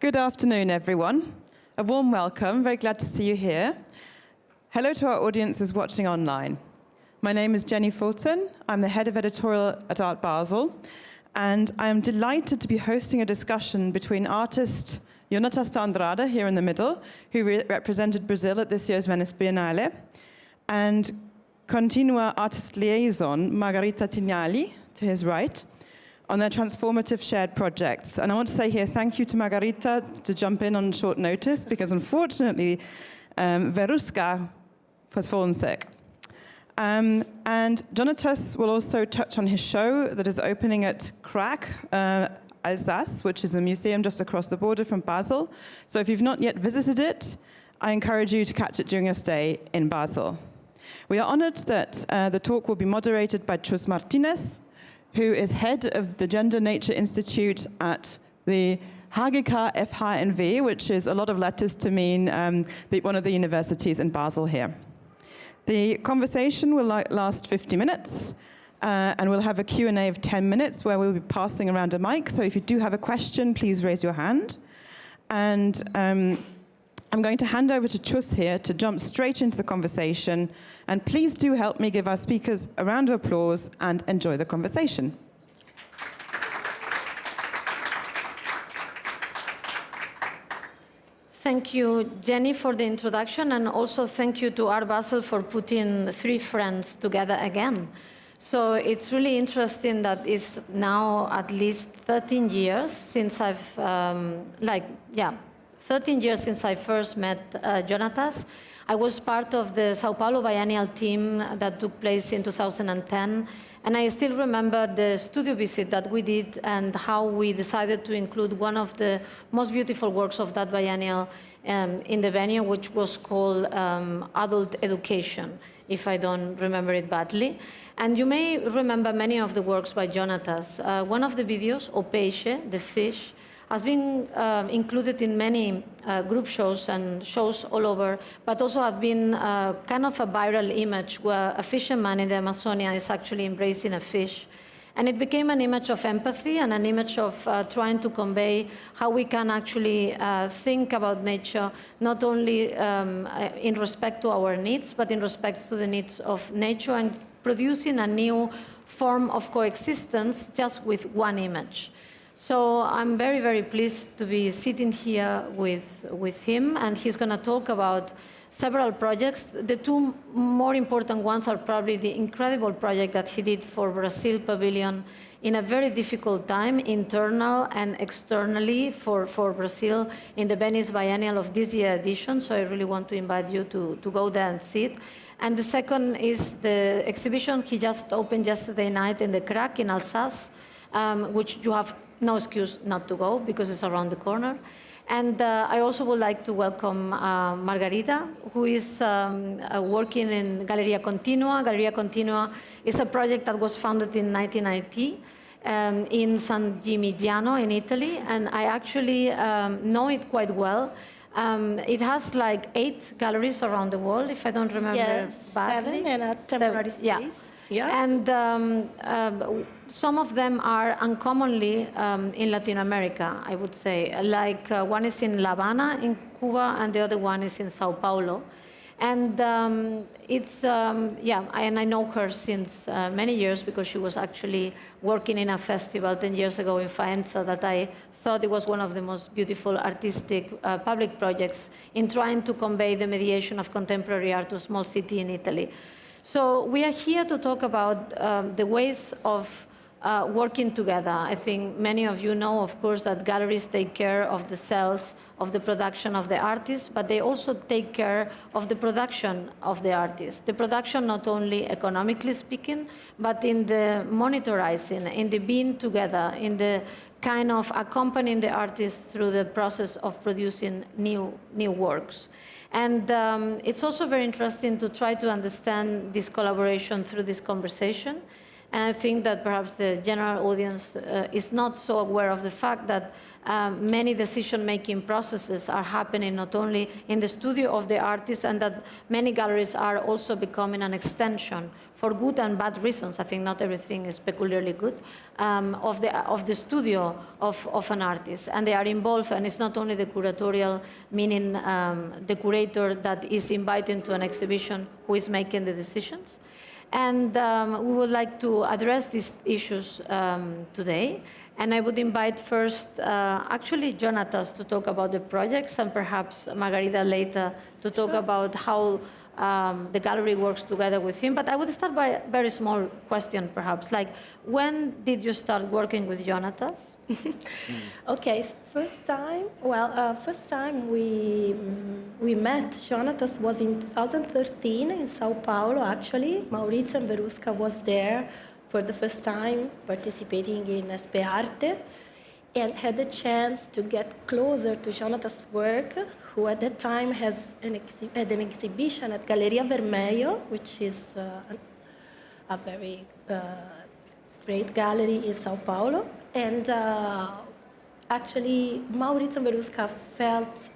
Good afternoon, everyone. A warm welcome. Very glad to see you here. Hello to our audiences watching online. My name is Jenny Fulton. I'm the head of editorial at Art Basel, and I am delighted to be hosting a discussion between artist Jonathas de Andrade, here in the middle, who represented Brazil at this year's Venice Biennale, and Continua artist liaison Margherita Tinagli, to his right, on their transformative shared projects. And I want to say here thank you to Margherita to jump in on short notice, because unfortunately, Verusca has fallen sick. And Jonathas will also touch on his show that is opening at CRAC Alsace, which is a museum just across the border from Basel. So if you've not yet visited it, I encourage you to catch it during your stay in Basel. We are honored that the talk will be moderated by Chus Martinez, who is head of the Gender Nature Institute at the HGK FHNW, which is a lot of letters to mean one of the universities in Basel here. The conversation will last 50 minutes, and we'll have a Q&A of 10 minutes where we'll be passing around a mic. So if you do have a question, please raise your hand. And I'm going to hand over to Chus here to jump straight into the conversation. And please do help me give our speakers a round of applause and enjoy the conversation. Thank you, Jenny, for the introduction, and also thank you to Art Basel for putting three friends together again. So it's really interesting that it's now at least 13 years since 13 years since I first met Jonathas. I was part of the Sao Paulo biennial team that took place in 2010, and I still remember the studio visit that we did and how we decided to include one of the most beautiful works of that biennial in the venue, which was called Adult Education, if I don't remember it badly. And you may remember many of the works by Jonathas. One of the videos, O Peixe, the fish, has been included in many group shows and shows all over, but also have been kind of a viral image where a fisherman in the Amazonia is actually embracing a fish. And it became an image of empathy and an image of trying to convey how we can actually think about nature, not only in respect to our needs, but in respect to the needs of nature, and producing a new form of coexistence just with one image. So I'm very, very pleased to be sitting here with him, and he's going to talk about several projects. The two more important ones are probably the incredible project that he did for Brazil Pavilion in a very difficult time, internal and externally, for Brazil in the Venice Biennale of this year edition. So I really want to invite you to go there and see it. And the second is the exhibition he just opened yesterday night in the CRAC in Alsace, which you have no excuse not to go because it's around the corner. And I also would like to welcome Margherita, who is working in Galleria Continua. Galleria Continua is a project that was founded in 1990 in San Gimignano in Italy, and I actually know it quite well. It has like 8 galleries around the world, if I don't remember badly. 7 in a temporary space. Yeah. Yeah. And some of them are uncommonly in Latin America, I would say. Like one is in La Habana in Cuba, and the other one is in Sao Paulo. And and I know her since many years because she was actually working in a festival 10 years ago in Faenza that I thought it was one of the most beautiful artistic public projects in trying to convey the mediation of contemporary art to a small city in Italy. So we are here to talk about the ways of working together. I think many of you know, of course, that galleries take care of the sales of the production of the artist, but they also take care of the production of the artist. The production not only economically speaking, but in the monitorizing, in the being together, in the kind of accompanying the artist through the process of producing new works. And it's also very interesting to try to understand this collaboration through this conversation. And I think that perhaps the general audience is not so aware of the fact that many decision-making processes are happening not only in the studio of the artist, and that many galleries are also becoming an extension, for good and bad reasons. I think not everything is peculiarly good, of the studio of an artist. And they are involved, and it's not only the curatorial, meaning the curator that is invited to an exhibition who is making the decisions. And we would like to address these issues today. And I would invite first, actually, Jonathas to talk about the projects, and perhaps Margherita later to talk about how the gallery works together with him. But I would start by a very small question, perhaps, like, when did you start working with Jonathas? Okay, first time we met Jonathas was in 2013 in Sao Paulo, actually. Maurizio and Verusca was there for the first time participating in SP Arte, and had the chance to get closer to Jonathas' work, who at that time had an exhibition at Galleria Vermelho, which is a very great gallery in Sao Paulo. And actually, Maurizio and Verusca felt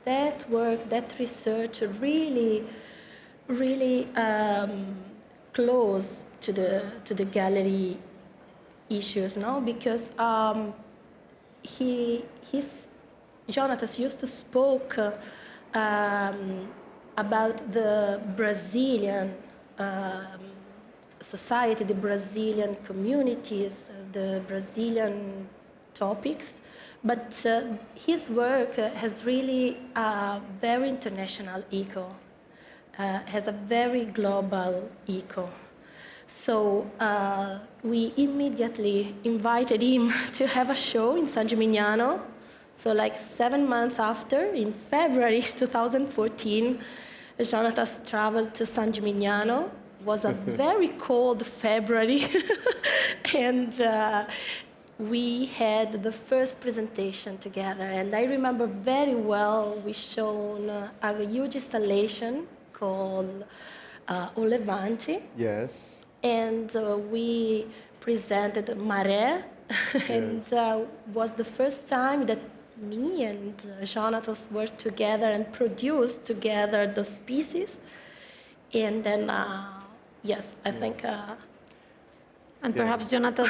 that work, that research really, really close to the gallery issues, no? Because Jonathas used to spoke about the Brazilian society, the Brazilian communities, the Brazilian topics, but his work has really a very international echo, has a very global echo. So we immediately invited him to have a show in San Gimignano. So like 7 months after, in February 2014, Jonathas traveled to San Gimignano. It was a very cold February, and we had the first presentation together. And I remember very well, we shown a huge installation called O Levante. Yes. And we presented Maré, and was the first time that me and Jonathas worked together and produced together those pieces. And then, yes, I think... And perhaps, Jonathas,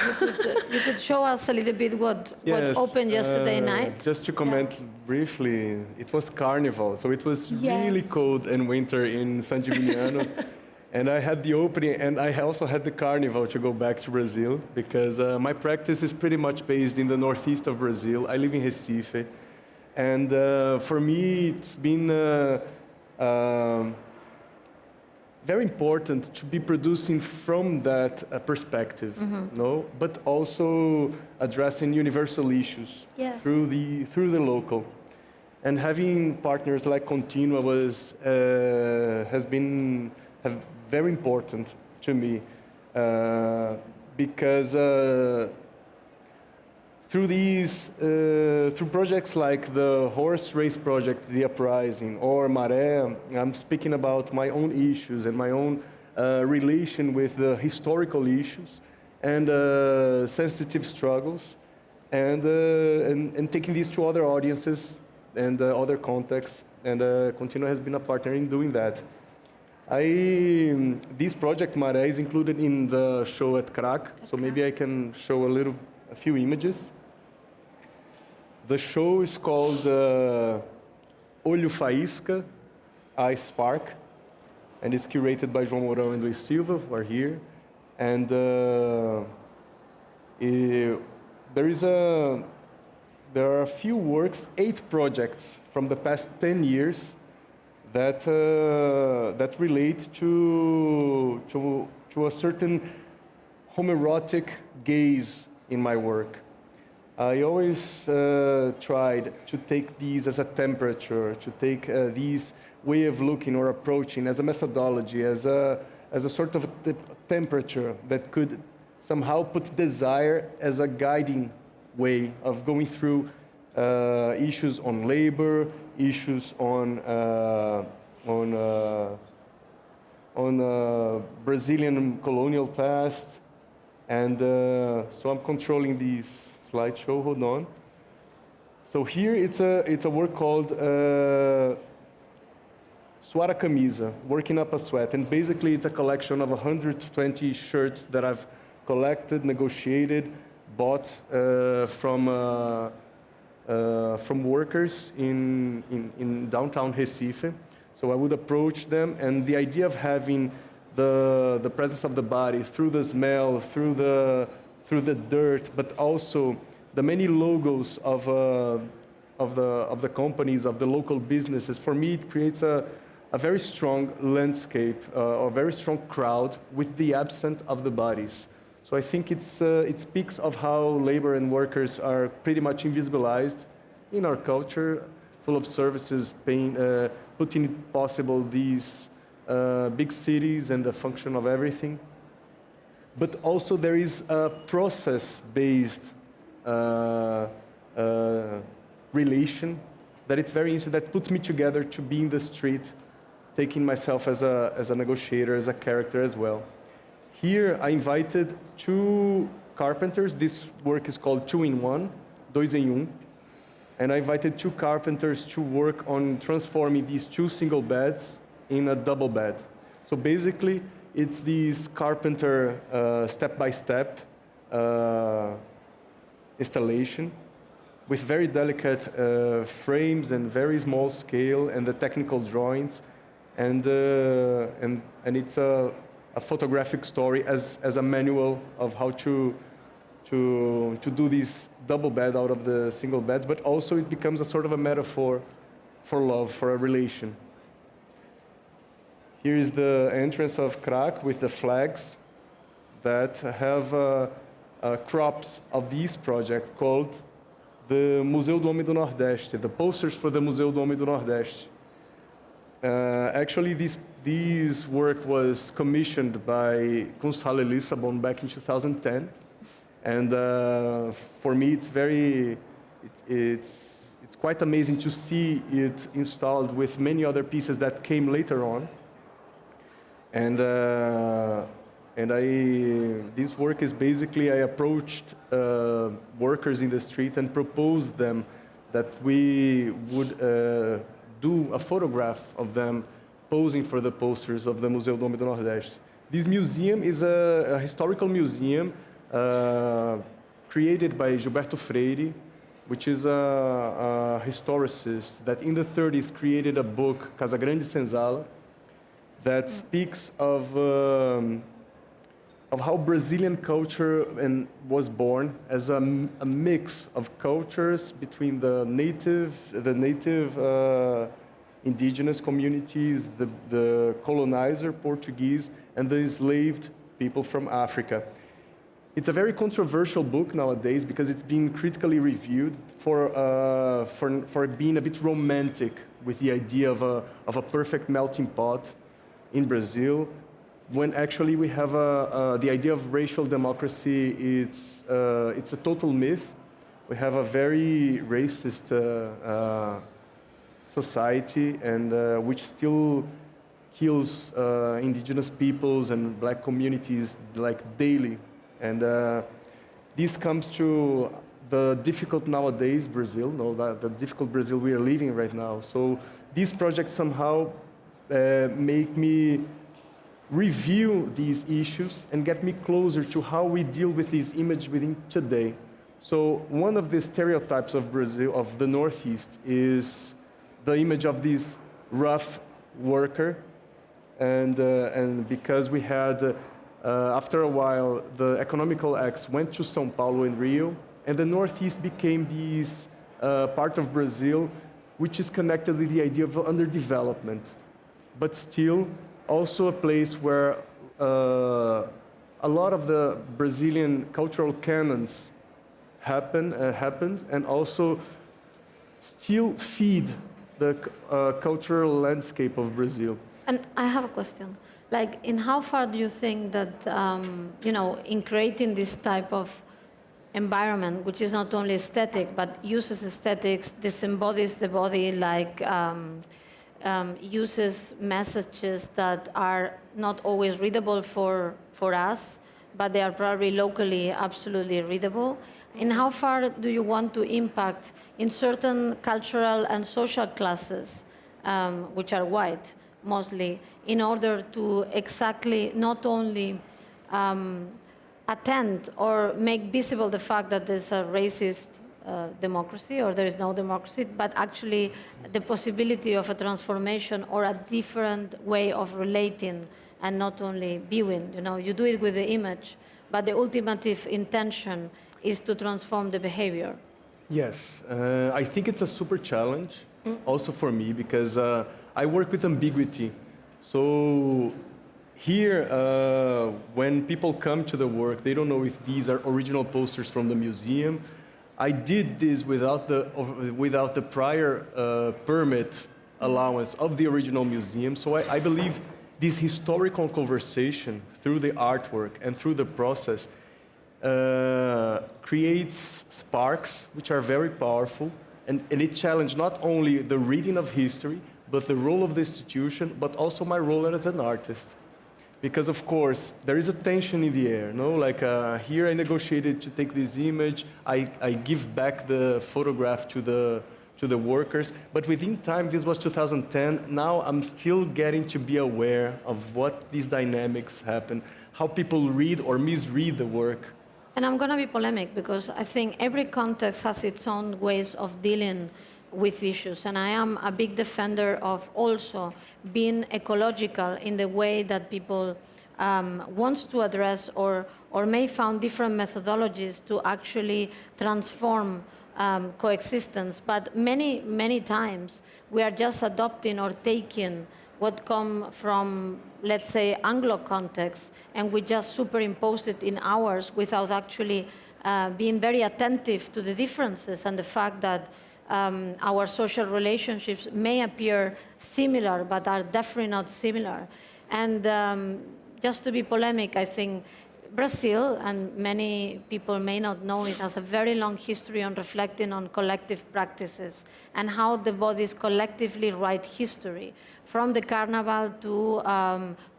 you could show us a little bit what opened yesterday night. Just to comment briefly, it was Carnival, so it was really cold and winter in San Gimignano. And I had the opening, and I also had the Carnival to go back to Brazil, because my practice is pretty much based in the northeast of Brazil. I live in Recife. And for me, it's been very important to be producing from that perspective, no? But also addressing universal issues through the local. And having partners like Continua has been very important to me, because through projects like the horse race project, The Uprising, or Maré, I'm speaking about my own issues and my own relation with the historical issues and sensitive struggles, and taking these to other audiences and other contexts, and Continua has been a partner in doing that. This project, Maré, is included in the show at CRAC, so maybe I can show a few images. The show is called Olho Faísca, Eye Spark, and it's curated by João Mourão and Luiz Silva, who are here. And there are a few works, 8 projects from the past 10 years that relate to a certain homoerotic gaze in my work. I always tried to take these as a temperature, to take these way of looking or approaching as a methodology, as a sort of temperature that could somehow put desire as a guiding way of going through issues on labor, issues on Brazilian colonial past, And so I'm controlling this slideshow, hold on. So here it's a work called Suar a Camisa, Working Up a Sweat. And basically it's a collection of 120 shirts that I've collected, negotiated, bought from workers in downtown Recife. So I would approach them, and the idea of having the presence of the body through the smell, through the dirt, but also the many logos of the companies, of the local businesses. For me, it creates a very strong landscape, a very strong crowd with the absence of the bodies. So I think it speaks of how labor and workers are pretty much invisibilized in our culture, full of services, putting it possible these big cities and the function of everything. But also there is a process-based relation that it's very interesting, that puts me together to be in the street, taking myself as a negotiator, as a character as well. Here I invited 2 carpenters. This work is called 2-in-1, dois em um. And I invited 2 carpenters to work on transforming these 2 single beds in a double bed. So basically, it's this carpenter step-by-step installation with very delicate frames and very small scale and the technical drawings. And it's a photographic story as a manual of how to do this double bed out of the single beds, but also it becomes a sort of a metaphor for love, for a relation. Here is the entrance of CRAC with the flags that have crops of this project called the Museu do Homem do Nordeste, the posters for the Museu do Homem do Nordeste. Actually, this work was commissioned by Kunsthalle Lisbon back in 2010, and for me, it's quite amazing to see it installed with many other pieces that came later on. And this work is basically, I approached workers in the street and proposed them that we would do a photograph of them posing for the posters of the Museu do Homem do Nordeste. This museum is a historical museum created by Gilberto Freire, which is a historicist that in the 30s created a book, Casa Grande Senzala, that speaks of how Brazilian culture was born as a mix of cultures between the native indigenous communities, the colonizer Portuguese, and the enslaved people from Africa. It's a very controversial book nowadays because it's being critically reviewed for being a bit romantic with the idea of a perfect melting pot in Brazil, when actually we have the idea of racial democracy. It's a total myth. We have a very racist society, and which still kills indigenous peoples and black communities like daily. And this comes to the difficult nowadays Brazil, the difficult Brazil we are living right now. So these projects somehow make me review these issues and get me closer to how we deal with this image within today. So one of the stereotypes of Brazil, of the Northeast, is the image of this rough worker, and because we had, after a while, the economical acts went to São Paulo and Rio, and the Northeast became this part of Brazil which is connected with the idea of underdevelopment, but still also a place where a lot of the Brazilian cultural canons happened, and also still feed the cultural landscape of Brazil. And I have a question. Like, in how far do you think that, in creating this type of environment, which is not only aesthetic, but uses aesthetics, disembodies the body, like uses messages that are not always readable for us, but they are probably locally absolutely readable. And how far do you want to impact in certain cultural and social classes, which are white mostly, in order to exactly not only attend or make visible the fact that there's a racist democracy or there is no democracy, but actually the possibility of a transformation or a different way of relating and not only viewing. You know, you do it with the image, but the ultimate intention is to transform the behavior. Yes, I think it's a super challenge also for me because I work with ambiguity. So here, when people come to the work, they don't know if these are original posters from the museum. I did this without the prior permit allowance of the original museum. So I believe this historical conversation through the artwork and through the process creates sparks which are very powerful, and it challenges not only the reading of history, but the role of the institution, but also my role as an artist. Because of course, there is a tension in the air, no? Like here I negotiated to take this image, I give back the photograph to the workers, but within time, this was 2010, now I'm still getting to be aware of what these dynamics happen, how people read or misread the work. And I'm going to be polemic because I think every context has its own ways of dealing with issues. And I am a big defender of also being ecological in the way that people wants to address or may found different methodologies to actually transform coexistence. But many, many times we are just adopting or taking what come from, let's say, Anglo context, and we just superimpose it in ours without actually being very attentive to the differences and the fact that our social relationships may appear similar, but are definitely not similar. And just to be polemic, I think Brazil, and many people may not know it, has a very long history on reflecting on collective practices and how the bodies collectively write history. From the carnival to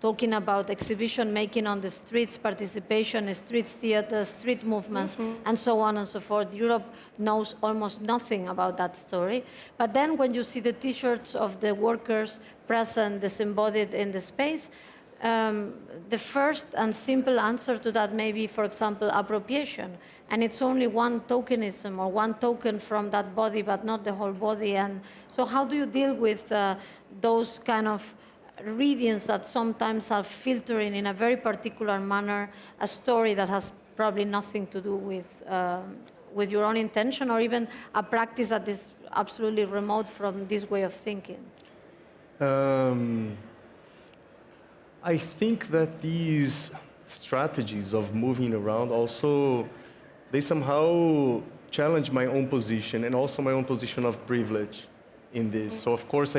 talking about exhibition making on the streets, participation in street theater, street movements, and so on and so forth. Europe knows almost nothing about that story. But then when you see the T-shirts of the workers present, disembodied in the space, the first and simple answer to that may be, for example, appropriation. And it's only one tokenism or one token from that body, but not the whole body. And so how do you deal with those kind of readings that sometimes are filtering in a very particular manner a story that has probably nothing to do with your own intention, or even a practice that is absolutely remote from this way of thinking? I think that these strategies of moving around also, they somehow challenge my own position and also my own position of privilege in this. So of course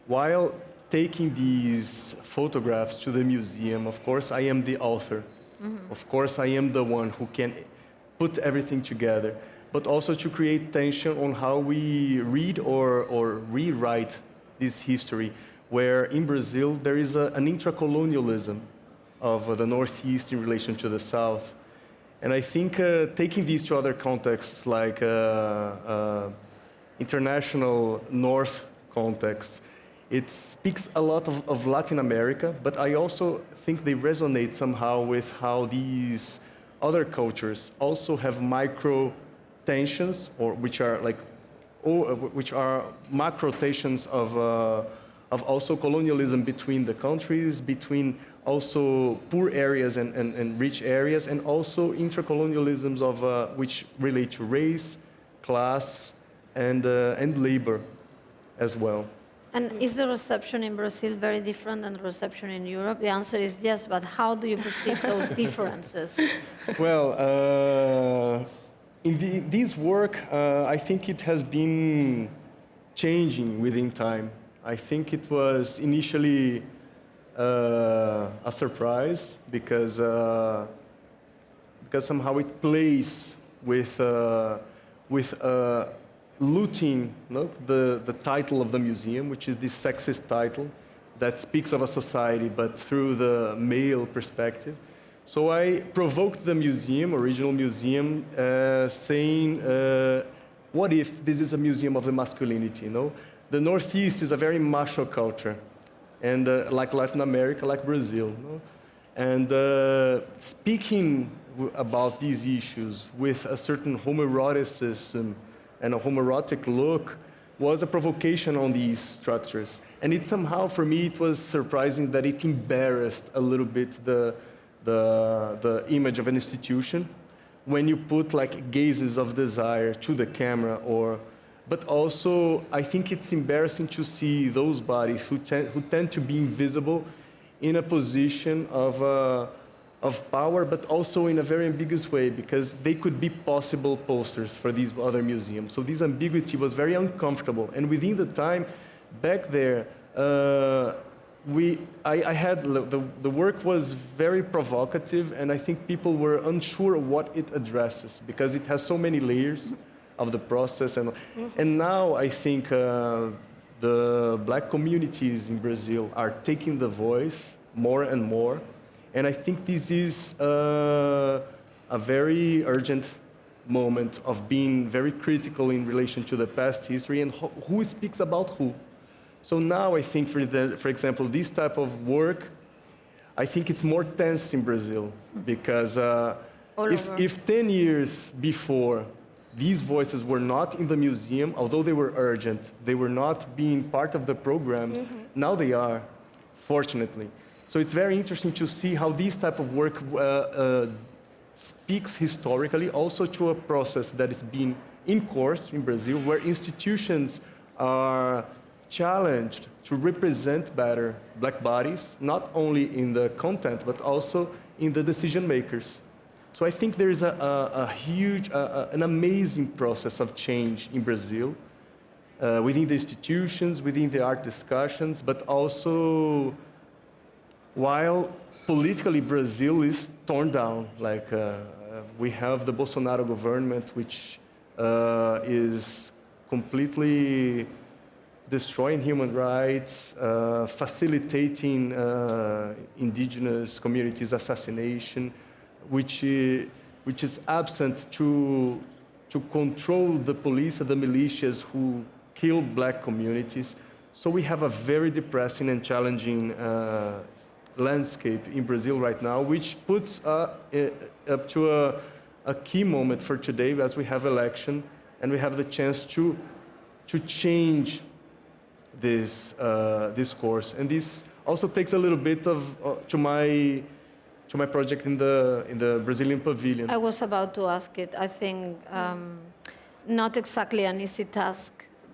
while taking these photographs to the museum, of course I am the author. Of course I am the one who can put everything together, but also to create tension on how we read or rewrite this history, where in Brazil there is an intracolonialism of the Northeast in relation to the South. And I think taking these to other contexts, like international North context, it speaks a lot of Latin America, but I also think they resonate somehow with how these other cultures also have micro tensions, or which are macro tensions of also colonialism between the countries, between also poor areas and rich areas, and also intercolonialisms of which relate to race, class, and labor as well. And is the reception in Brazil very different than the reception in Europe? The answer is yes, but how do you perceive those differences? Well, in this work, I think it has been changing within time. I think it was initially a surprise because somehow it plays with looting the title of the museum, which is this sexist title that speaks of a society, but through the male perspective. So I provoked the museum, original museum, saying, what if this is a museum of the masculinity, you know? The Northeast is a very macho culture, and like Latin America, like Brazil. You know? And speaking about these issues with a certain homoeroticism and a homoerotic look was a provocation on these structures. And it somehow, for me, it was surprising that it embarrassed a little bit the image of an institution when you put like gazes of desire to the camera, but also I think it's embarrassing to see those bodies who tend to be invisible in a position of power, but also in a very ambiguous way, because they could be possible posters for these other museums. So this ambiguity was very uncomfortable. And within the time, back there, I had, the work was very provocative, and I think people were unsure what it addresses, because it has so many layers of the process. And now I think the black communities in Brazil are taking the voice more and more. And I think this is a very urgent moment of being very critical in relation to the past history and who speaks about who. So now I think, for example, this type of work, I think it's more tense in Brazil, because if 10 years before these voices were not in the museum, although they were urgent, they were not being part of the programs, now they are, fortunately. So it's very interesting to see how this type of work speaks historically also to a process that is being in course in Brazil, where institutions are challenged to represent better black bodies, not only in the content, but also in the decision makers. So I think there is a huge, an amazing process of change in Brazil, within the institutions, within the art discussions, but also while politically Brazil is torn down. Like we have the Bolsonaro government, which is completely destroying human rights, facilitating indigenous communities' assassination, which is absent to control the police and the militias who kill black communities. So we have a very depressing and challenging landscape in Brazil right now, which puts up to a key moment for today, as we have election and we have the chance to change this course. And this also takes a little bit of to my project in the Brazilian pavilion. I was about to ask it. I think not exactly an easy task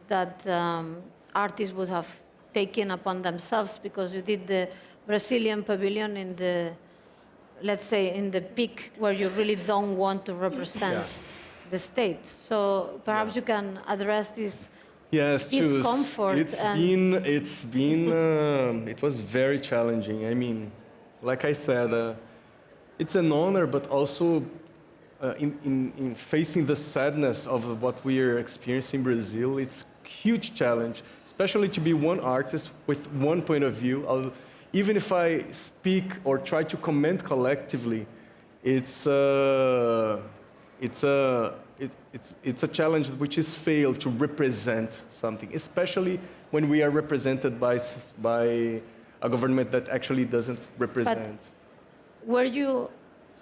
that artists would have taken upon themselves, because you did the Brazilian pavilion in the, let's say, in the peak where you really don't want to represent the state. So perhaps you can address this. Yes, discomfort. It was very challenging. I mean, like I said, it's an honor, but also in facing the sadness of what we are experiencing in Brazil, it's a huge challenge, especially to be one artist with one point of view. Even if I speak or try to comment collectively, it's a challenge which is failed to represent something, especially when we are represented by a government that actually doesn't represent. But were you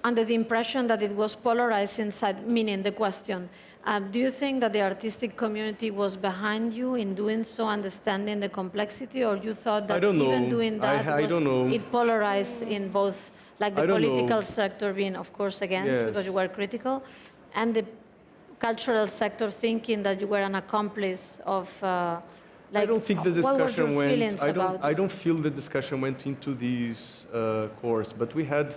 under the impression that it was polarized inside, meaning the question, do you think that the artistic community was behind you in doing so, understanding the complexity, or you thought that even doing that it polarized in both, like the political sector being, of course, against, because you were critical, and the cultural sector thinking that you were an accomplice of, I don't think the discussion went. I don't feel the discussion went into this course, but we had.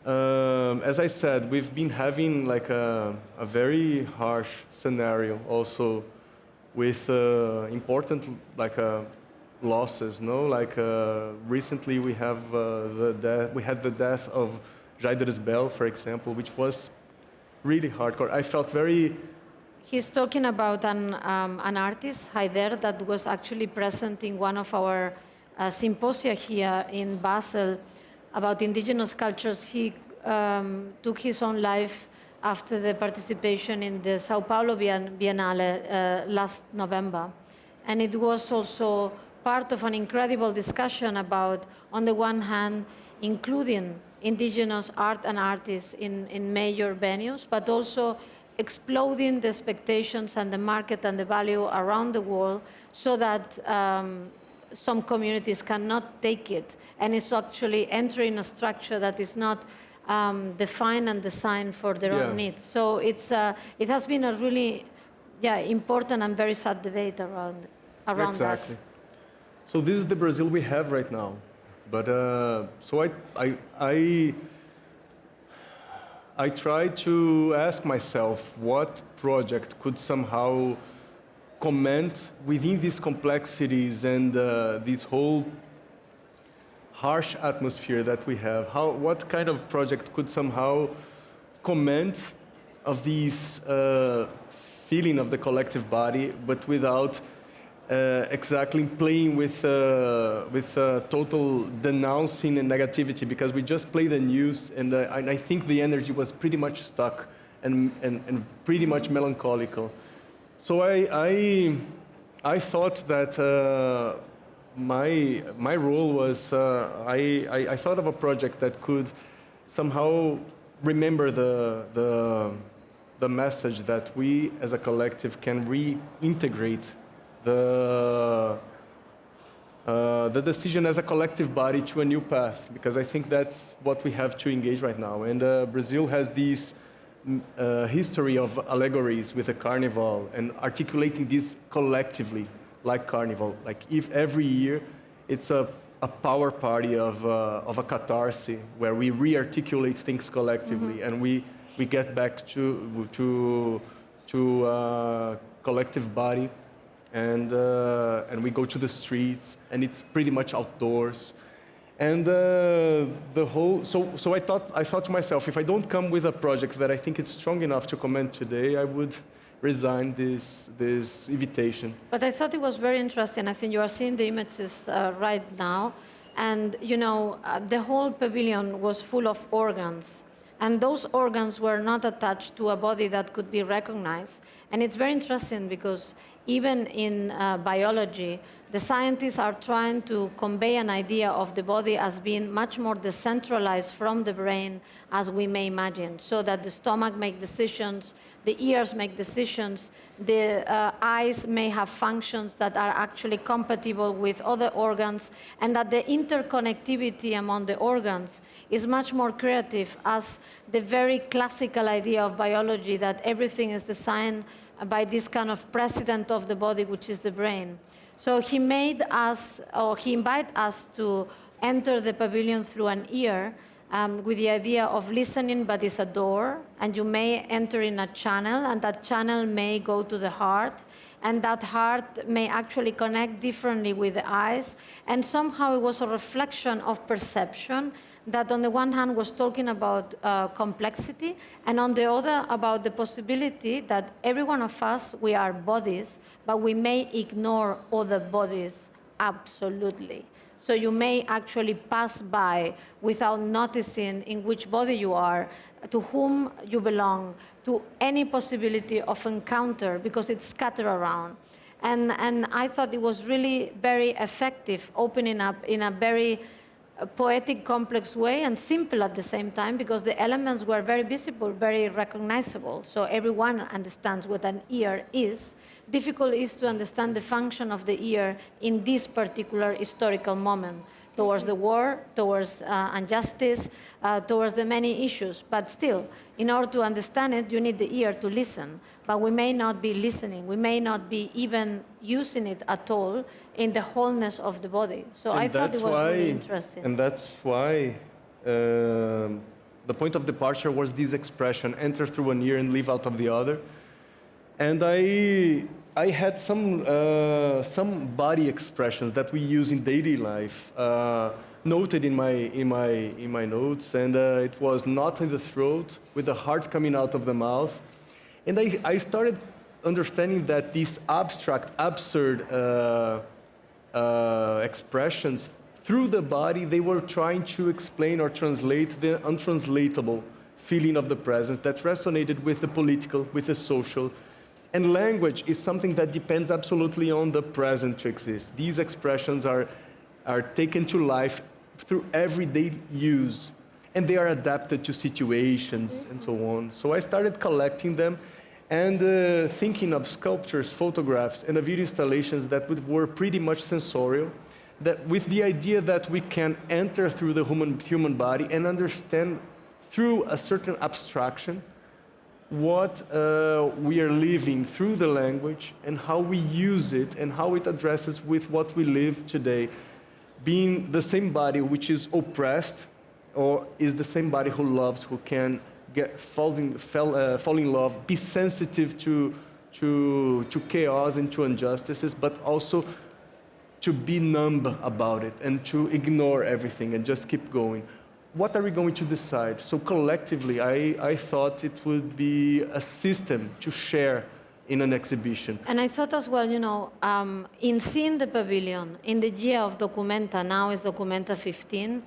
As I said, we've been having like a very harsh scenario also with important like losses. No, like recently we have we had the death of Jaidres Bell, for example, which was really hardcore. I felt very. He's talking about an artist, Haider, that was actually present in one of our symposia here in Basel, about indigenous cultures. He took his own life after the participation in the Sao Paulo Biennale last November. And it was also part of an incredible discussion about, on the one hand, including indigenous art and artists in major venues, but also exploding the expectations and the market and the value around the world so that some communities cannot take it. And it's actually entering a structure that is not defined and designed for their own needs. So it has been a really important and very sad debate around exactly. So this is the Brazil we have right now. But so I tried to ask myself what project could somehow comment within these complexities and this whole harsh atmosphere that we have. What kind of project could somehow comment of this feeling of the collective body, but without exactly playing with total denouncing and negativity, because we just played the news, and I think the energy was pretty much stuck and pretty much melancholical. So I thought that my role was I thought of a project that could somehow remember the message that we as a collective can reintegrate the decision as a collective body to a new path, because I think that's what we have to engage right now. And Brazil has this history of allegories with the carnival and articulating this collectively, like carnival. Like if every year it's a power party of a catharsis where we re-articulate things collectively, and we get back to collective body. And we go to the streets, and it's pretty much outdoors, and the whole. So I thought to myself, if I don't come with a project that I think it's strong enough to comment today, I would resign this invitation. But I thought it was very interesting. I think you are seeing the images right now, and you know the whole pavilion was full of organs, and those organs were not attached to a body that could be recognized. And it's very interesting because even in biology, the scientists are trying to convey an idea of the body as being much more decentralized from the brain as we may imagine, so that the stomach makes decisions, the ears make decisions, the eyes may have functions that are actually compatible with other organs, and that the interconnectivity among the organs is much more creative, as the very classical idea of biology that everything is designed by this kind of president of the body, which is the brain. So he made us, or he invited us to enter the pavilion through an ear, with the idea of listening, but it's a door, and you may enter in a channel, and that channel may go to the heart, and that heart may actually connect differently with the eyes. And somehow it was a reflection of perception that on the one hand was talking about complexity, and on the other about the possibility that every one of us, we are bodies, but we may ignore other bodies absolutely. So you may actually pass by without noticing in which body you are, to whom you belong, to any possibility of encounter, because it's scattered around. And I thought it was really very effective, opening up in a very poetic, complex way, and simple at the same time, because the elements were very visible, very recognizable. So everyone understands what an ear is. Difficult is to understand the function of the ear in this particular historical moment, towards the war, towards injustice, towards the many issues. But still, in order to understand it, you need the ear to listen. But we may not be listening. We may not be even using it at all in the wholeness of the body. So I thought it was really interesting. And that's why the point of departure was this expression, enter through one ear and leave out of the other. And I had some body expressions that we use in daily life, noted in my notes, and it was knot in the throat, with the heart coming out of the mouth. And I started understanding that these abstract, absurd expressions through the body, they were trying to explain or translate the untranslatable feeling of the present that resonated with the political, with the social. And language is something that depends absolutely on the present to exist. These expressions are taken to life through everyday use, and they are adapted to situations and so on. So I started collecting them and thinking of sculptures, photographs, and video installations that were pretty much sensorial, that with the idea that we can enter through the human body and understand through a certain abstraction what we are living through the language and how we use it and how it addresses with what we live today. Being the same body which is oppressed, or is the same body who loves, who can fall in love, be sensitive to chaos and to injustices, but also to be numb about it and to ignore everything and just keep going. What are we going to decide? So collectively, I thought it would be a system to share in an exhibition. And I thought as well, in seeing the pavilion, in the year of Documenta, now is Documenta 15,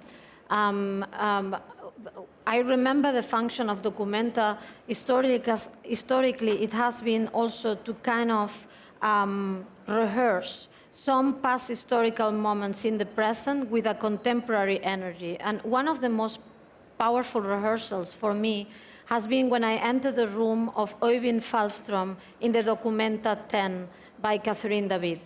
I remember the function of Documenta. Historically, it has been also to kind of rehearse some past historical moments in the present with a contemporary energy. And one of the most powerful rehearsals for me has been when I entered the room of Oyvind Falström in the Documenta 10 by Catherine David.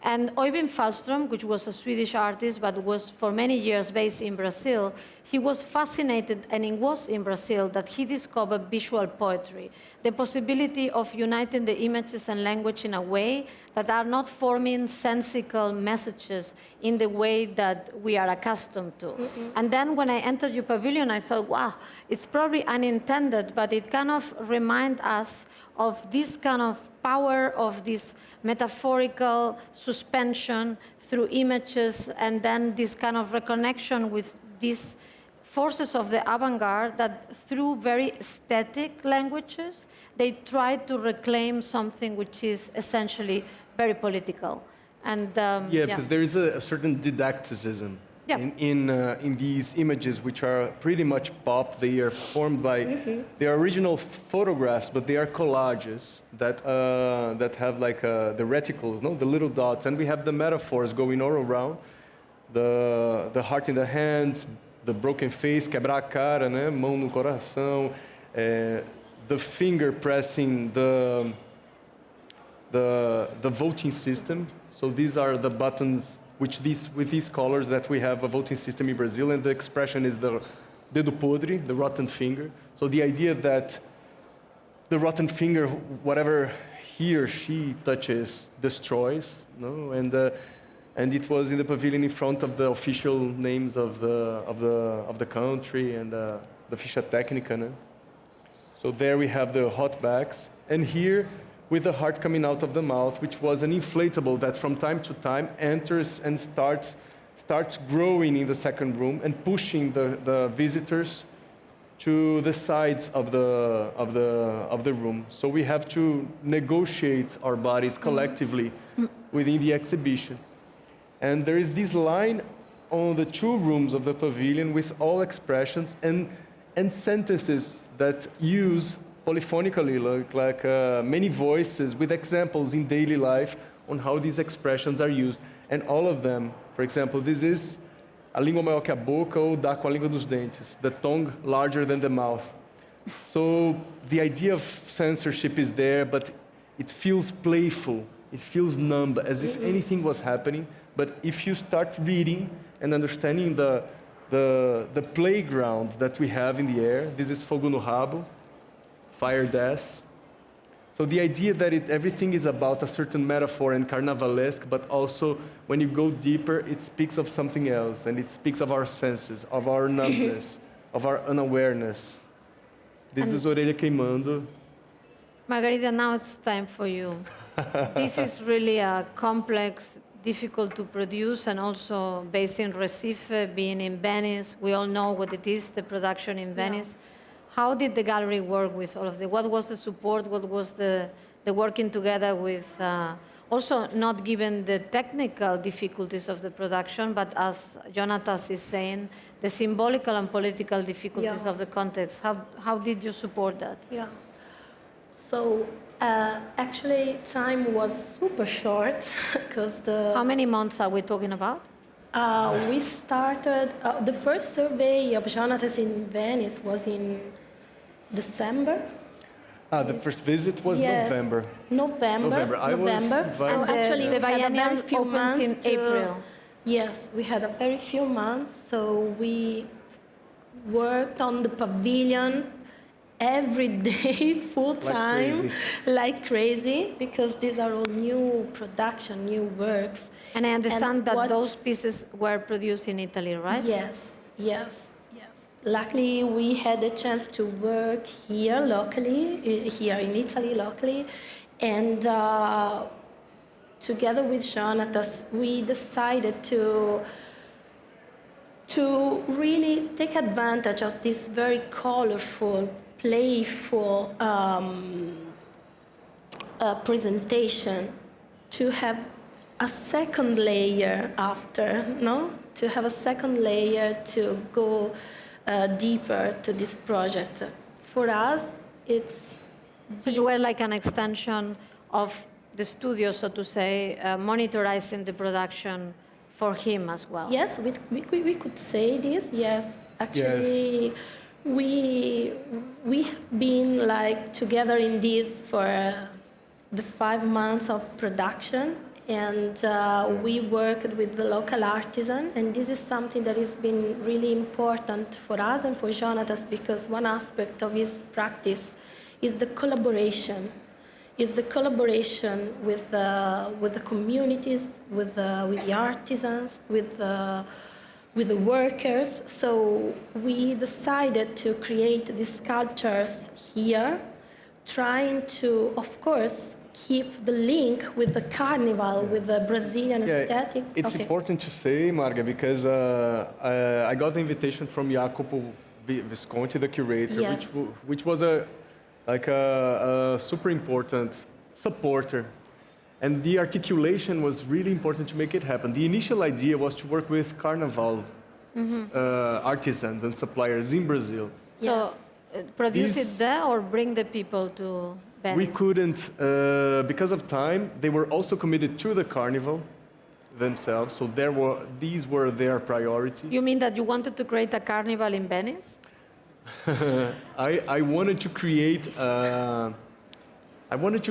And Oyvind Falström, which was a Swedish artist but was for many years based in Brazil, he was fascinated, and it was in Brazil that he discovered visual poetry, the possibility of uniting the images and language in a way that are not forming sensical messages in the way that we are accustomed to. And then when I entered your pavilion, I thought, wow, it's probably unintended, but it kind of reminds us of this kind of power of this metaphorical suspension through images, and then this kind of reconnection with these forces of the avant-garde that through very aesthetic languages, they try to reclaim something which is essentially very political. And because there is a certain didacticism in these images, which are pretty much pop. They are formed by, they are original photographs, but they are collages that have like the reticles, the little dots, and we have the metaphors going all around. The heart in the hands, the broken face, quebrar a cara, né? Mão no coração, the finger pressing the voting system. So these are the buttons with these colors that we have a voting system in Brazil, and the expression is the dedo podre, the rotten finger. So the idea that the rotten finger, whatever he or she touches, destroys, and it was in the pavilion in front of the official names of the country and the Ficha Técnica, né? So there we have the hot bags, and here with the heart coming out of the mouth, which was an inflatable that from time to time enters and starts growing in the second room and pushing the visitors to the sides of the room. So we have to negotiate our bodies collectively within the exhibition. And there is this line on the two rooms of the pavilion with all expressions and sentences that use polyphonically, like many voices with examples in daily life on how these expressions are used. And all of them, for example, this is a língua maior que a boca ou dá com a língua dos dentes, the tongue larger than the mouth. So the idea of censorship is there, but it feels playful, it feels numb, as if anything was happening. But if you start reading and understanding the playground that we have in the air, this is fogo no rabo, fire dance. So the idea that everything is about a certain metaphor and carnavalesque, but also when you go deeper, it speaks of something else, and it speaks of our senses, of our numbness, of our unawareness. This is Orelha Queimando. Margherita, now it's time for you. This is really a complex, difficult to produce, and also based in Recife, being in Venice. We all know what it is, the production in Venice. Yeah. How did the gallery work with all of this? What was the support? What was the working together with Also, not given the technical difficulties of the production, but as Jonathas is saying, the symbolical and political difficulties of the context. How did you support that? Yeah. So actually, time was super short because How many months are we talking about? we started the first survey of Jonathas in Venice was in December. The first visit was Yes. November. November. I was invited. So And actually, the we had a very biennial few opens months in April. Yes, we had a very few months. So we worked on the pavilion every day, full time, like crazy, because these are all new production, new works. And I understand And that what- those pieces were produced in Italy, right? Yes, yes, yes. Luckily, we had the chance to work here locally, here in Italy locally, and together with Jonathas, we decided to really take advantage of this very colorful, playful presentation to have a second layer after, no? To have a second layer to go deeper to this project. For us, it's... So you were like an extension of the studio, so to say, monitoring the production for him as well. Yes, we could say this, yes. Actually, we have been like together in this for the 5 months of production, and we worked with the local artisan, and this is something that has been really important for us and for Jonathas, because one aspect of his practice is the collaboration. Is the collaboration with the communities, with the artisans, with the workers. So we decided to create these sculptures here, trying to, of course, keep the link with the carnival, with the Brazilian aesthetic. It's important to say, Marga, because I got the invitation from Jacopo Visconti, the curator, Yes. which was a super important supporter. And the articulation was really important to make it happen. The initial idea was to work with carnival artisans and suppliers in Brazil. So produce it there or bring the people to Venice? We couldn't, because of time, they were also committed to the carnival themselves, so these were their priority. You mean that you wanted to create a carnival in Venice? I wanted to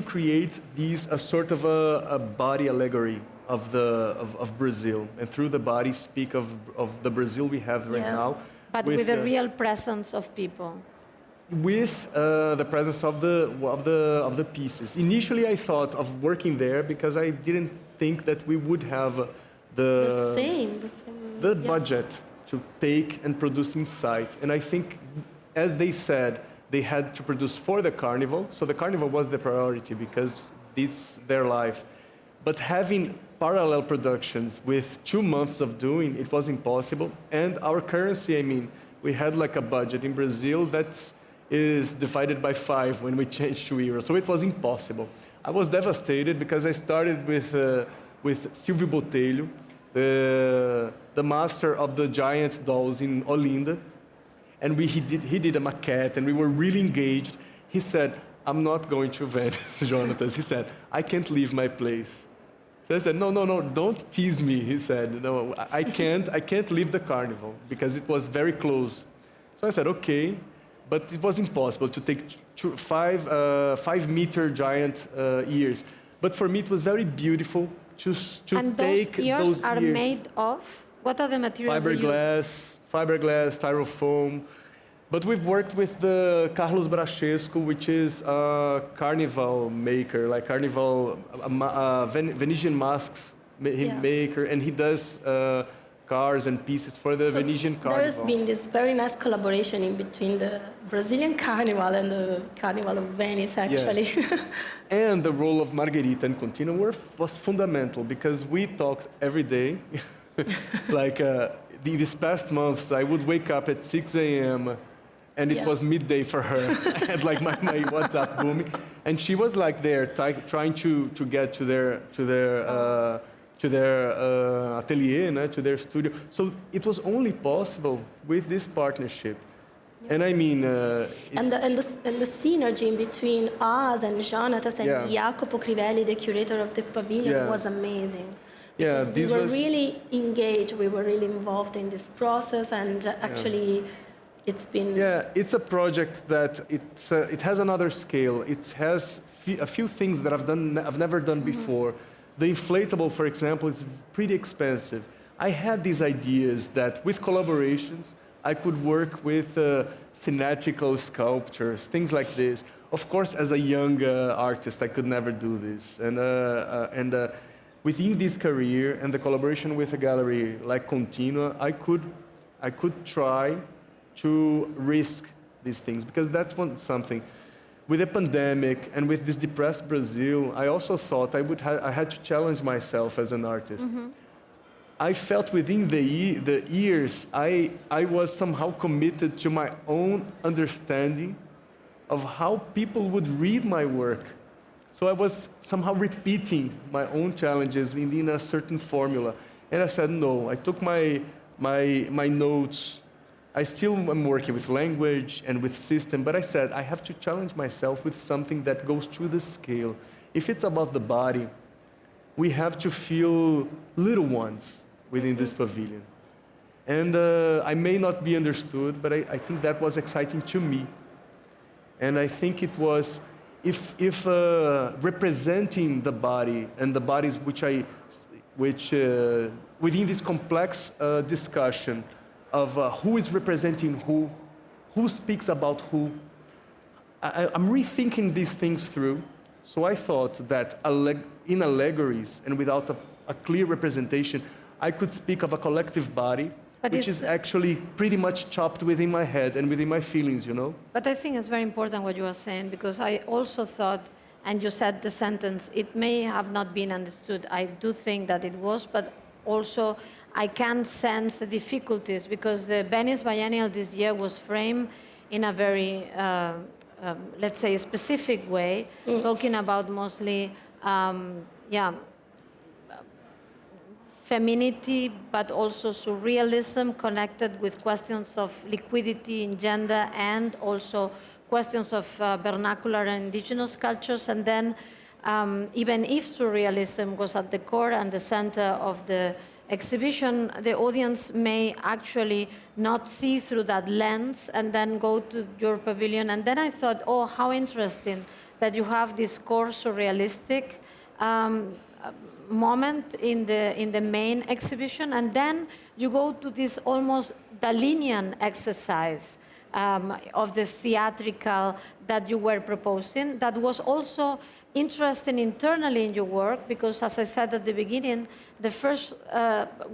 create these a sort of a body allegory of Brazil, and through the body speak of the Brazil we have right now. But with a real presence of people. With the presence of the pieces. Initially, I thought of working there because I didn't think that we would have the budget to take and produce inside. And I think, as they said, they had to produce for the carnival. So the carnival was the priority because it's their life. But having parallel productions with 2 months of doing, it was impossible. And our currency, I mean, we had like a budget in Brazil that is divided by 5 when we changed to euros. So it was impossible. I was devastated because I started with Silvio Botelho, the master of the giant dolls in Olinda. And he did a maquette, and we were really engaged. He said, I'm not going to Venice, Jonathas. He said, I can't leave my place. So I said, no, don't tease me. He said, no, I can't leave the carnival because it was very close. So I said, okay, but it was impossible to take 5-meter giant ears. But for me, it was very beautiful to and take those ears those are ears. made of? What are the materials they use? Fiberglass, styrofoam. But we've worked with the Carlos Brachesco, which is a carnival maker, like carnival, Venetian masks maker, and he does cars and pieces for the Venetian carnival. There's been this very nice collaboration in between the Brazilian carnival and the Carnival of Venice, actually. Yes. And the role of Margherita and Continua was fundamental because we talked every day. Like these past months, I would wake up at 6 a.m. And it Yeah. was midday for her. I had like my WhatsApp booming, and she was like there trying to get to their atelier, no, to their studio. So it was only possible with this partnership. And I mean, And the synergy between us and Jonathas and Yeah. Jacopo Crivelli, the curator of the pavilion, Yeah. was amazing. Yeah, Because we this were was- really engaged, we were really involved in this process, and actually it's been... yeah, it's a project that it has another scale. It has a few things that I've never done before. The inflatable, for example, is pretty expensive. I had these ideas that with collaborations, I could work with synetical sculptures, things like this. Of course, as a young artist, I could never do this. And within this career and the collaboration with a gallery like Continua, I could try to risk these things, because that's something. With the pandemic and with this depressed Brazil, I also thought I had to challenge myself as an artist. I felt within the years, I was somehow committed to my own understanding of how people would read my work. So I was somehow repeating my own challenges within a certain formula. And I said, no, I took my notes. I still am working with language and with system, but I said, I have to challenge myself with something that goes through the scale. If it's about the body, we have to feel little ones within this pavilion. And I may not be understood, but I think that was exciting to me. And I think it was, if representing the body and the bodies which within this complex discussion of who is representing who speaks about who, I'm rethinking these things through. So I thought that in allegories and without a clear representation, I could speak of a collective body, which is actually pretty much chopped within my head and within my feelings, you know? But I think it's very important what you are saying, because I also thought, and you said the sentence, it may have not been understood. I do think that it was, but also I can sense the difficulties, because the Venice Biennale this year was framed in a very, let's say, specific way, talking about mostly, femininity, but also surrealism connected with questions of liquidity in gender, and also questions of vernacular and indigenous cultures. And then even if surrealism was at the core and the center of the exhibition, the audience may actually not see through that lens and then go to your pavilion. And then I thought, oh, how interesting that you have this core surrealistic moment in the main exhibition, and then you go to this almost Dalinian exercise of the theatrical that you were proposing, that was also interesting internally in your work, because as I said at the beginning, the first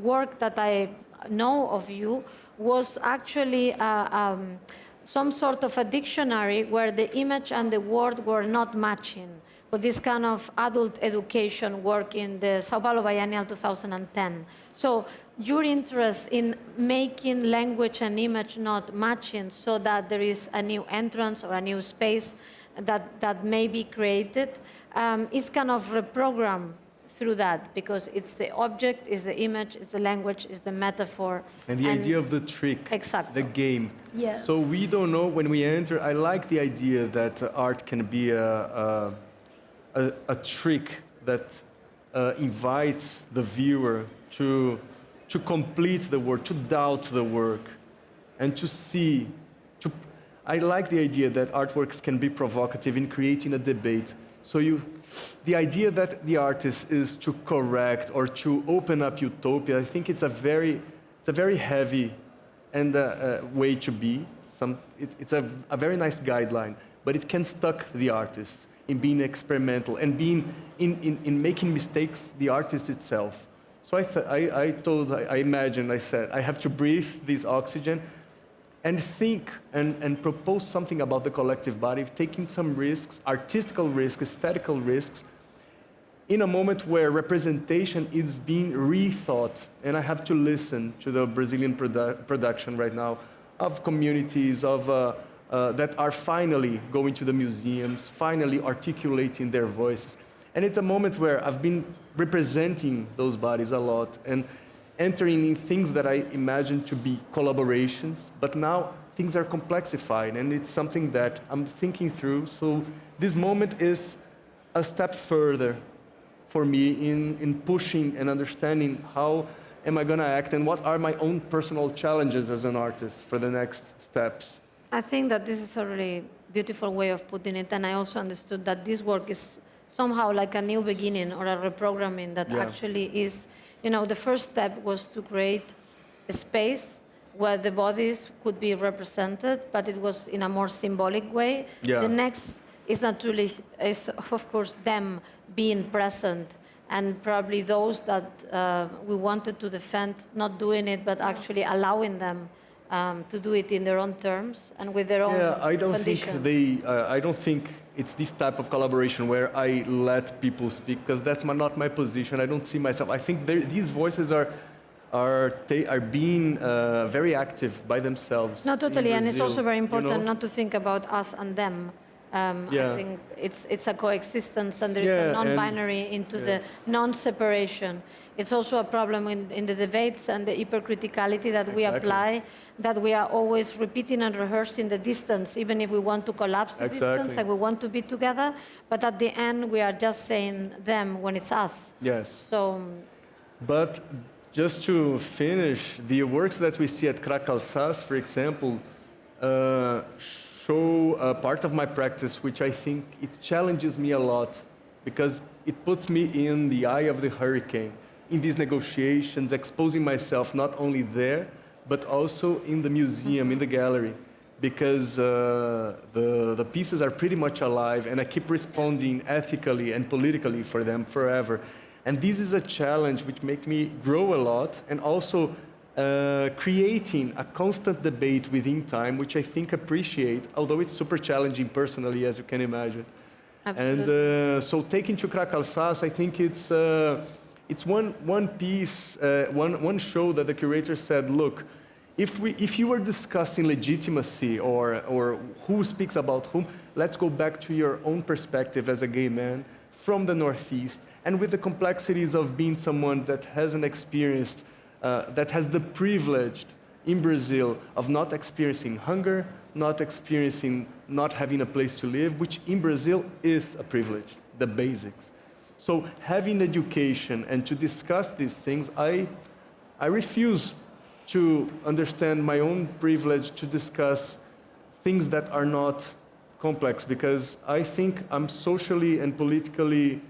work that I know of you was actually some sort of a dictionary where the image and the word were not matching. But this kind of adult education work in the Sao Paulo Biennial 2010. So your interest in making language and image not matching, so that there is a new entrance or a new space that may be created, is kind of reprogrammed through that, because it's the object, it's the image, it's the language, it's the metaphor. And the idea of the trick, exactly. the game. Yes. So we don't know when we enter. I like the idea that art can be a trick that invites the viewer to complete the work, to doubt the work, and to see. I like the idea that artworks can be provocative in creating a debate. So the idea that the artist is to correct or to open up utopia, I think it's a very heavy and way to be. It's a very nice guideline, but it can stuck the artist in being experimental and being in making mistakes, the artist itself. So I imagined, I said, I have to breathe this oxygen and think and propose something about the collective body, taking some risks, artistical risks, aesthetical risks, in a moment where representation is being rethought. And I have to listen to the Brazilian production right now of communities, of that are finally going to the museums, finally articulating their voices. And it's a moment where I've been representing those bodies a lot and entering in things that I imagined to be collaborations, but now things are complexified, and it's something that I'm thinking through. So this moment is a step further for me in pushing and understanding how am I going to act and what are my own personal challenges as an artist for the next steps. I think that this is a really beautiful way of putting it, and I also understood that this work is somehow like a new beginning or a reprogramming that actually is, you know, the first step was to create a space where the bodies could be represented, but it was in a more symbolic way. Yeah. The next is naturally, is of course them being present, and probably those that we wanted to defend not doing it, but actually allowing them to do it in their own terms and with their own conditions. I don't think it's this type of collaboration where I let people speak, because that's not my position. I don't see myself. I think these voices are being very active by themselves. No, totally, and it's Brazil, also very important, you know? not to think about us and them. I think it's a coexistence, and there is Yeah, a non-binary into the non-separation. It's also a problem in the debates and the hypercriticality that we apply, that we are always repeating and rehearsing the distance, even if we want to collapse the distance and we want to be together. But at the end, we are just saying them when it's us. Yes. So, But just to finish, the works that we see at CRAC Alsace, for example, show a part of my practice, which I think it challenges me a lot, because it puts me in the eye of the hurricane, in these negotiations, exposing myself not only there, but also in the museum, in the gallery, because the pieces are pretty much alive, and I keep responding ethically and politically for them forever. And this is a challenge which makes me grow a lot, and also creating a constant debate within time, which I think appreciate, although it's super challenging personally, as you can imagine. Absolutely. And so taking to CRAC Alsace, I think it's one piece, one show that the curator said, look, if you were discussing legitimacy or who speaks about whom, let's go back to your own perspective as a gay man from the Northeast, and with the complexities of being someone that hasn't experienced, that has the privilege in Brazil of not experiencing hunger, not having a place to live, which in Brazil is a privilege, the basics. So having education and to discuss these things, I refuse to understand my own privilege to discuss things that are not complex, because I think I'm socially and politically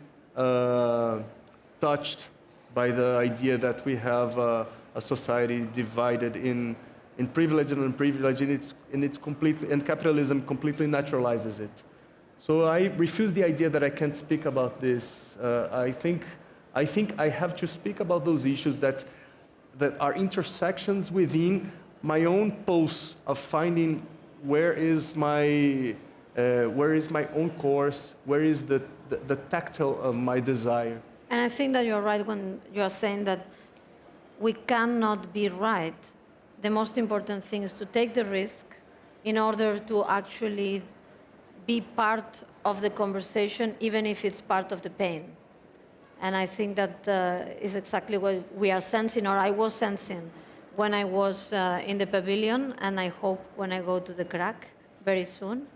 touched by the idea that we have a society divided in privilege and unprivilege, and it's completely, and capitalism completely naturalizes it. So I refuse the idea that I can't speak about this. I think I have to speak about those issues that are intersections within my own pulse of finding where is my own course, where is the tactile of my desire. and I think that you're right when you are saying that we cannot be right. The most important thing is to take the risk in order to actually be part of the conversation, even if it's part of the pain. And I think that is exactly what we are sensing, or I was sensing when I was in the pavilion, and I hope when I go to the CRAC very soon.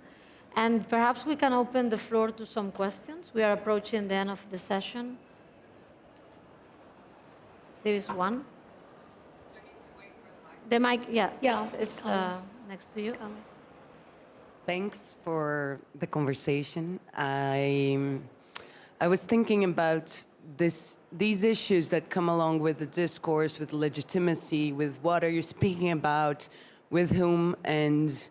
And perhaps we can open the floor to some questions. We are approaching the end of the session. There is one. The mic, yeah, it's next to you. Thanks for the conversation. I was thinking about these issues that come along with the discourse, with legitimacy, with what are you speaking about, with whom, and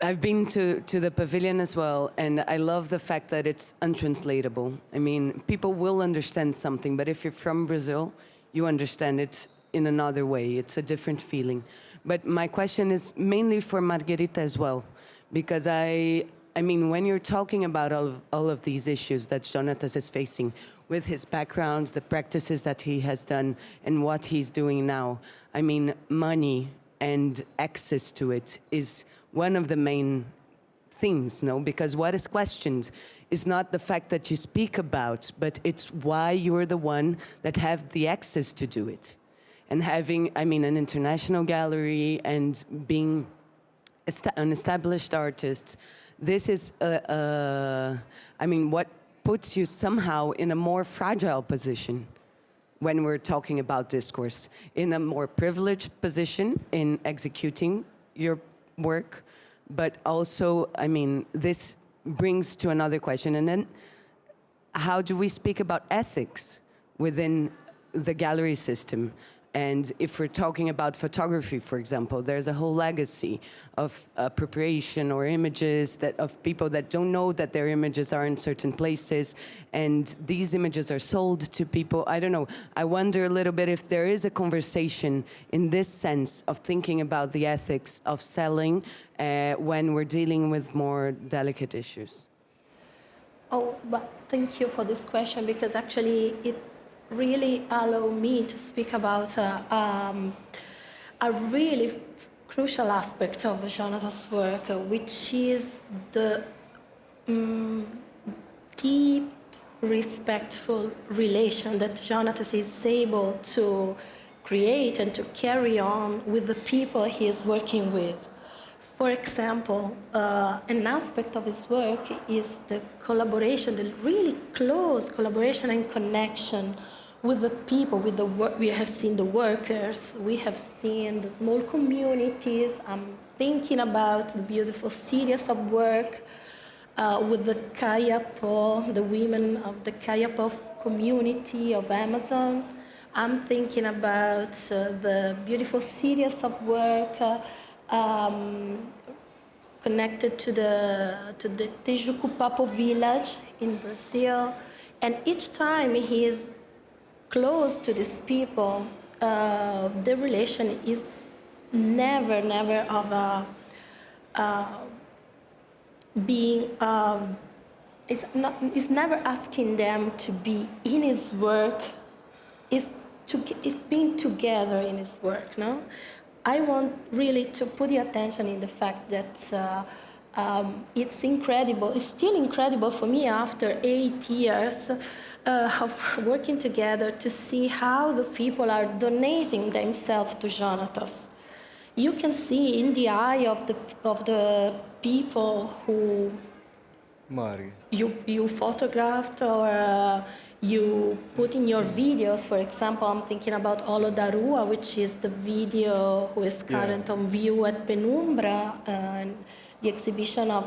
I've been to the pavilion as well, and I love the fact that it's untranslatable. I mean, people will understand something, but if you're from Brazil, you understand it in another way. It's a different feeling. But my question is mainly for Margherita as well, because I mean, when you're talking about all of these issues that Jonathas is facing, with his background, the practices that he has done, and what he's doing now, I mean, money and access to it is one of the main themes, no? Because what is questioned is not the fact that you speak about, but it's why you're the one that have the access to do it. And having, I mean, an international gallery and being an established artist, this is, I mean, what puts you somehow in a more fragile position when we're talking about discourse, in a more privileged position in executing your work, but also, I mean, this brings to another question. And then how do we speak about ethics within the gallery system? And if we're talking about photography, for example, there's a whole legacy of appropriation or images of people that don't know that their images are in certain places, and these images are sold to people. I don't know. I wonder a little bit if there is a conversation in this sense of thinking about the ethics of selling when we're dealing with more delicate issues. Oh, but thank you for this question, because actually it really allowed me to speak about a really crucial aspect of Jonathas' work, which is the deep, respectful relation that Jonathas is able to create and to carry on with the people he is working with. For example, an aspect of his work is the collaboration, the really close collaboration and connection with the people, with the work. We have seen the workers, we have seen the small communities. I'm thinking about the beautiful series of work with the Kayapo, the women of the Kayapo community of Amazon. I'm thinking about the beautiful series of work connected to the Tejucupapo village in Brazil. And each time he is close to these people, the relation is never of being, it's never asking them to be in his work, it's being together in his work, no? I want really to put the attention in the fact that it's incredible, it's still incredible for me after 8 years of working together to see how the people are donating themselves to Jonathas. You can see in the eye of the people who you photographed or you put in your videos. For example, I'm thinking about Olo da Rua, which is the video who is current on view at Penumbra, the exhibition of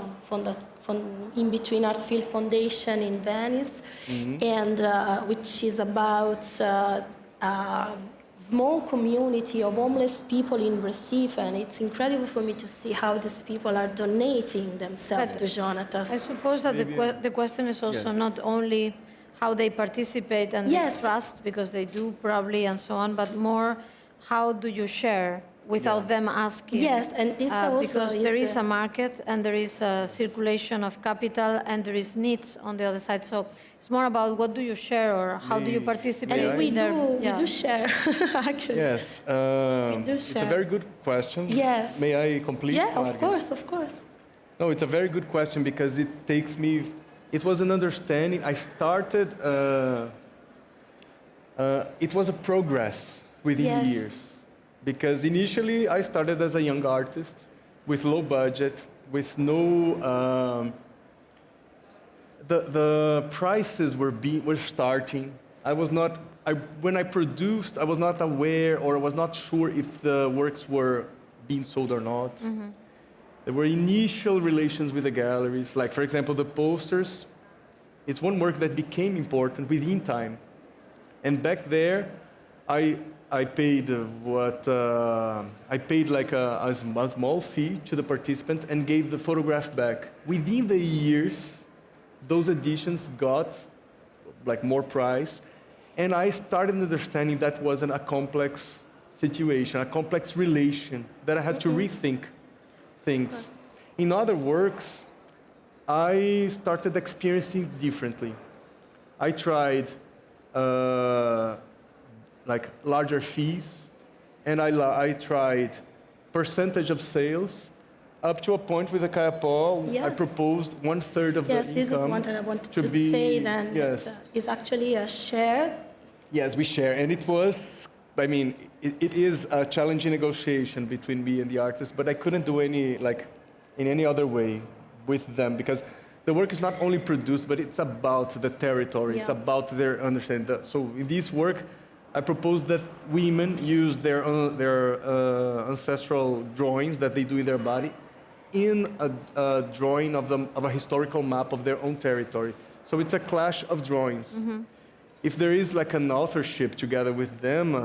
In Between Art Field Foundation in Venice, and which is about a small community of homeless people in Recife, and it's incredible for me to see how these people are donating themselves to Jonathas. I suppose that the question is also not only how they participate and they trust, because they do probably and so on, but more how do you share without them asking. Yes, and this also because there is a market and there is a circulation of capital and there is needs on the other side. So it's more about what do you share or how do you participate. And we do share, actually. Yes, we do it's share. a very good question. Yes. May I complete? Yeah, of Margherita? course, of course. No, it's a very good question because it takes me, it was an understanding. I started, it was a progress within years. Because initially I started as a young artist with low budget, with no, the prices were starting. I was not, when I produced, I was not aware or I was not sure if the works were being sold or not. There were initial relations with the galleries, like for example, the posters. It's one work that became important within time. And back there, I paid I paid like a small fee to the participants and gave the photograph back. Within the years, those editions got like more price, and I started understanding that wasn't a complex situation, a complex relation, that I had to rethink things. In other works, I started experiencing differently. I tried like larger fees, and I tried percentage of sales, up to a point with the Kayapó, I Yes. proposed 1/3 of Yes, the this is income one that I wanted to to be, say then. yes. That, it's actually a share. Yes, we share, and it was, I mean, it is a challenging negotiation between me and the artist, but I couldn't do any, like, in any other way with them, because the work is not only produced, but it's about the territory, it's Yeah. about their understanding. So in this work, I proposed that women use their ancestral drawings that they do in their body in a drawing of a historical map of their own territory. So it's a clash of drawings. If there is like an authorship together with them,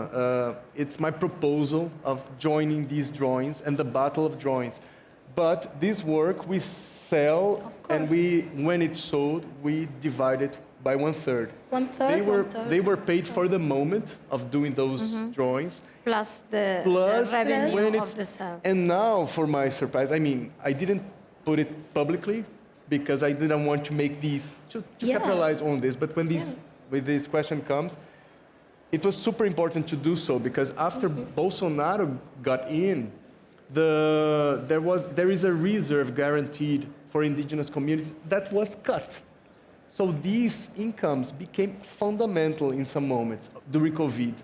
it's my proposal of joining these drawings and the battle of drawings. But this work we sell, and when it's sold, we divide it by 1/3. 1/3. They were paid for the moment of doing those drawings. Plus the Plus, revenue when of it's, the sale. and now, for my surprise, I mean, I didn't put it publicly because I didn't want to make these, to Yes. capitalize on this. But when this question comes, it was super important to do so because after Bolsonaro got in, there is a reserve guaranteed for indigenous communities that was cut. So these incomes became fundamental in some moments during COVID.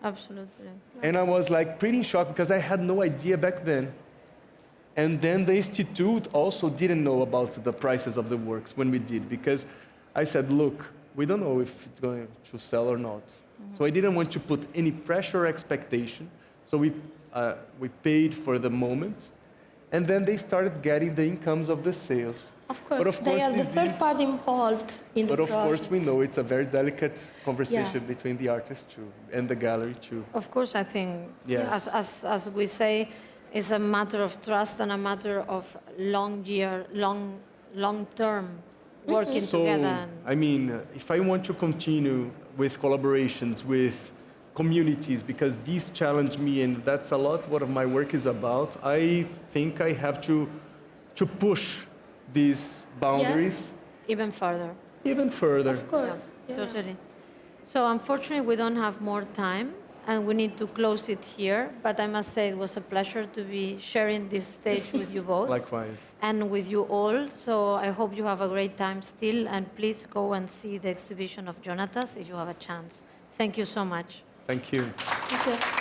Absolutely. And I was like pretty in shock because I had no idea back then. And then the Institute also didn't know about the prices of the works when we did, because I said, look, we don't know if it's going to sell or not. So I didn't want to put any pressure or expectation. So we paid for the moment. And then they started getting the incomes of the sales. Of course, But of they course are the this third is- party involved in But the of course we project. know it's a very delicate conversation between the artist too, and the gallery too. Of course, I think, Yes. as we say, it's a matter of trust and a matter of long-term working So, together. And I mean, if I want to continue with collaborations with communities, because these challenge me, and that's a lot what my work is about, I think I have to push these boundaries even further. even further. Of course. Yeah. Totally. So unfortunately, we don't have more time, and we need to close it here. But I must say, it was a pleasure to be sharing this stage with you both. Likewise. And with you all. So I hope you have a great time still, and please go and see the exhibition of Jonathas if you have a chance. Thank you so much. Thank you. Thank you.